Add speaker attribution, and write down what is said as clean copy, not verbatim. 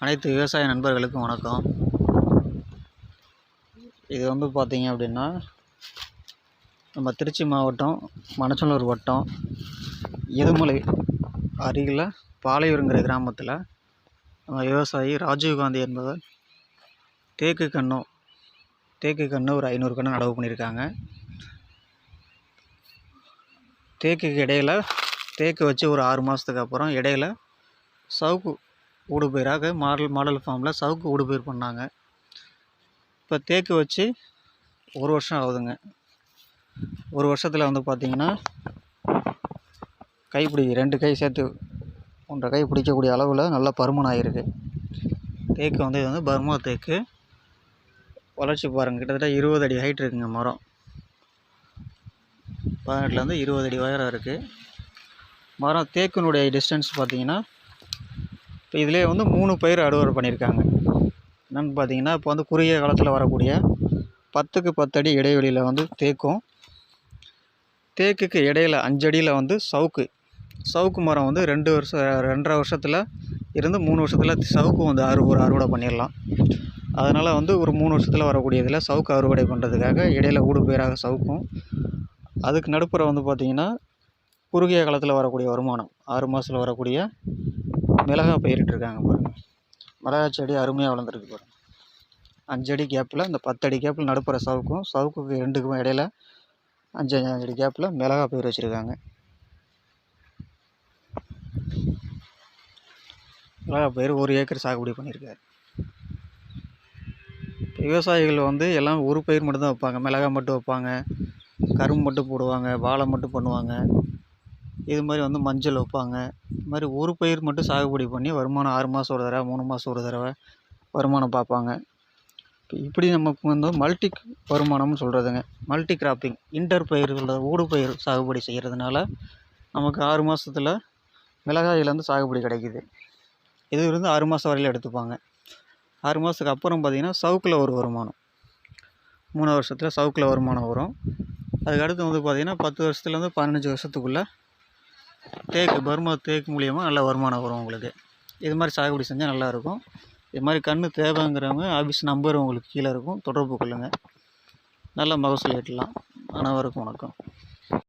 Speaker 1: அனைத்து விவசாய நண்பர்களுக்கும் வணக்கம். இது பார்த்தீங்க அப்படின்னா, நம்ம திருச்சி மாவட்டம் மணச்சநல்லூர் வட்டம் எதுமலை அருகில் பாலையூருங்கிற கிராமத்தில் நம்ம விவசாயி ராஜீவ்காந்தி என்பவர் தேக்கு கன்று ஒரு 500 கன்று நடவு பண்ணியிருக்காங்க. தேக்குக்கு இடையில் தேக்கு வச்சு ஒரு 6 மாதத்துக்கு அப்புறம் இடையில் சவுக்கு ஊடுபயிராக மாடல் ஃபார்மில் சவுக்கு ஊடுபயிர் பண்ணாங்க. இப்போ தேக்கு வச்சு 1 வருஷம் ஆகுதுங்க. 1 வருஷத்தில் பார்த்திங்கன்னா கைப்பிடி 2 கை சேர்த்து 1.5 கை பிடிக்கக்கூடிய அளவில் நல்லா பருமன் ஆகிருக்கு. தேக்கு இது பர்மா தேக்கு. வளர்ச்சி பாருங்கள், கிட்டத்தட்ட 20 அடி ஹைட் இருக்குங்க. மரம் 18லேருந்து 20 அடி உயரம் இருக்குது. மரம் தேக்கினுடைய டிஸ்டன்ஸ் பார்த்திங்கன்னா, இப்போ இதிலே 3 பயிர் அறுவடை பண்ணியிருக்காங்க. என்னென்னு பார்த்தீங்கன்னா, இப்போ குறுகிய காலத்தில் வரக்கூடிய 10க்கு 10 அடி இடைவெளியில் தேக்கும், தேக்குக்கு இடையில் 5 அடியில் சவுக்கு மரம் 2.5 வருஷத்தில் இருந்து 3 வருஷத்தில் சவுக்கு அறுவடை பண்ணிடலாம். அதனால் ஒரு 3 வருஷத்தில் வரக்கூடிய இதில் சவுக்கு அறுவடை பண்ணுறதுக்காக இடையில் ஊடுபயிராக சவுக்கும், அதுக்கு நடுப்புற பார்த்திங்கன்னா குறுகிய காலத்தில் வரக்கூடிய வருமானம் 6 மாதத்தில் வரக்கூடிய மிளகாய் பயிரிட்டுருக்காங்க. பாருங்கள், மிளகாய் செடி அருமையாக வளர்ந்துருக்கு பாருங்கள். 5 அடி கேப்பில் இந்த 10 அடி கேப்பில் நடுப்புற சவுக்குக்கு 2க்கும் இடையில் 5 அடி கேப்பில் மிளகாய் பயிர் வச்சுருக்காங்க. மிளகாய் பயிர் 1 ஏக்கர் சாகுபடி பண்ணியிருக்காரு. விவசாயிகள் எல்லாம் ஒரு பயிர் மட்டும்தான் வைப்பாங்க. மிளகாய் மட்டும் வைப்பாங்க, கரும்பு மட்டும் போடுவாங்க, வாழை மட்டும் பண்ணுவாங்க. இது மாதிரி மஞ்சள் வைப்பாங்க. இது மாதிரி ஒரு பயிர் மட்டும் சாகுபடி பண்ணி வருமானம் 6 மாதம் ஒரு தடவை 3 மாதம் ஒரு தடவை வருமானம் பார்ப்பாங்க. இப்படி நமக்கு மல்டி வருமானம்னு சொல்கிறதுங்க. மல்டி கிராப்பிங், இன்டர் பயிர்கள் ஊடு பயிர் சாகுபடி செய்கிறதுனால நமக்கு 6 மாதத்தில் மிளகாயிலேருந்து சாகுபடி கிடைக்கிது. இது 6 மாதம் வரையில் எடுத்துப்பாங்க. 6 மாதத்துக்கு அப்புறம் பார்த்திங்கன்னா சவுக்கில் ஒரு வருமானம், 3 வருஷத்தில் சவுக்கில் வருமானம் வரும். அதுக்கடுத்து பார்த்திங்கன்னா 10 வருஷத்துலேருந்து 15 வருஷத்துக்குள்ளே பர்மா தேக்கு மூலியமாக நல்ல வருமானம் வரும் உங்களுக்கு. இது மாதிரி சாகுபடி செஞ்சால் நல்லாயிருக்கும். இது மாதிரி கன்று தேவைங்கிறவங்க ஆஃபீஸ் நம்பர் உங்களுக்கு கீழே இருக்கும், தொடர்பு கொள்ளுங்கள். நல்ல மகசூல் ஈட்டலாம். அனைவருக்கும் வணக்கம்.